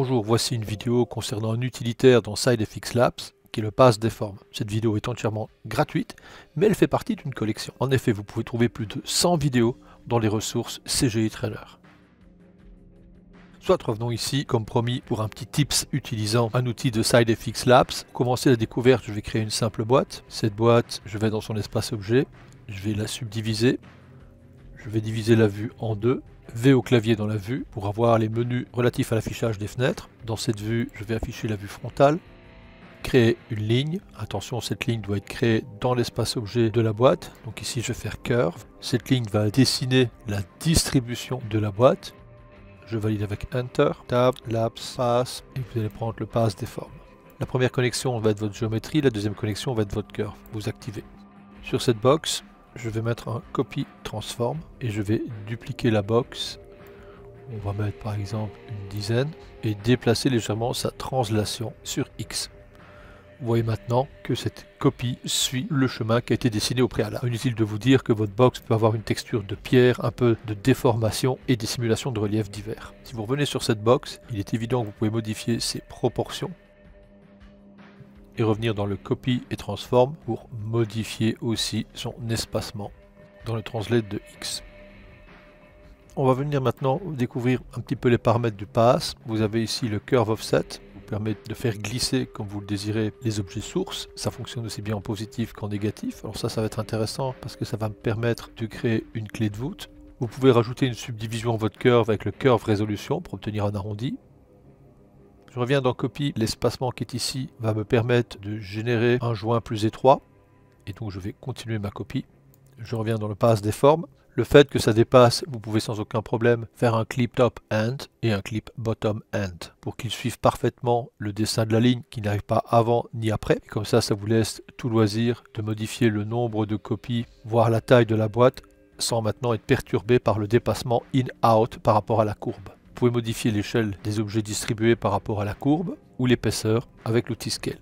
Bonjour, voici une vidéo concernant un utilitaire dans SideFX Labs qui est le Pass Deform. Cette vidéo est entièrement gratuite, mais elle fait partie d'une collection. En effet, vous pouvez trouver plus de 100 vidéos dans les ressources CGI Trainer. Soit revenons ici, comme promis, pour un petit tips utilisant un outil de SideFX Labs. Pour commencer la découverte, je vais créer une simple boîte. Cette boîte, je vais dans son espace objet, je vais la subdiviser. Je vais diviser la vue en deux. V au clavier dans la vue pour avoir les menus relatifs à l'affichage des fenêtres. Dans cette vue, je vais afficher la vue frontale. Créer une ligne. Attention, cette ligne doit être créée dans l'espace objet de la boîte. Donc ici, je vais faire curve. Cette ligne va dessiner la distribution de la boîte. Je valide avec Enter, Tab, Labs, Pass, et vous allez prendre le Pass Deform. La première connexion va être votre géométrie, la deuxième connexion va être votre curve. Vous activez. Sur cette box, je vais mettre un Copy Transform et je vais dupliquer la box. On va mettre par exemple une dizaine et déplacer légèrement sa translation sur X. Vous voyez maintenant que cette copie suit le chemin qui a été dessiné au préalable. Inutile de vous dire que votre box peut avoir une texture de pierre, un peu de déformation et des simulations de reliefs divers. Si vous revenez sur cette box, il est évident que vous pouvez modifier ses proportions et revenir dans le Copy et Transform pour modifier aussi son espacement dans le translate de X. On va venir maintenant découvrir un petit peu les paramètres du pass. Vous avez ici le Curve Offset, qui vous permet de faire glisser comme vous le désirez les objets sources. Ça fonctionne aussi bien en positif qu'en négatif. Alors ça va être intéressant parce que ça va me permettre de créer une clé de voûte. Vous pouvez rajouter une subdivision à votre curve avec le Curve Resolution pour obtenir un arrondi. Je reviens dans Copy, l'espacement qui est ici va me permettre de générer un joint plus étroit. Et donc je vais continuer ma copie. Je reviens dans le Pass Deform. Le fait que ça dépasse, vous pouvez sans aucun problème faire un clip top end et un clip bottom end pour qu'ils suivent parfaitement le dessin de la ligne qui n'arrive pas avant ni après. Et comme ça vous laisse tout loisir de modifier le nombre de copies, voire la taille de la boîte, sans maintenant être perturbé par le dépassement in-out par rapport à la courbe. Vous pouvez modifier l'échelle des objets distribués par rapport à la courbe ou l'épaisseur avec l'outil Scale.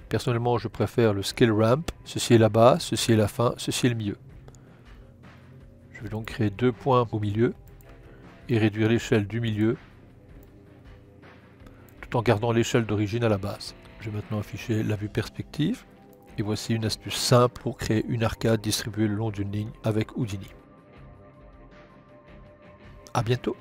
Personnellement, je préfère le Scale Ramp. Ceci est la base, ceci est la fin, ceci est le milieu. Je vais donc créer deux points au milieu et réduire l'échelle du milieu tout en gardant l'échelle d'origine à la base. Je vais maintenant afficher la vue perspective et voici une astuce simple pour créer une arcade distribuée le long d'une ligne avec Houdini. A bientôt!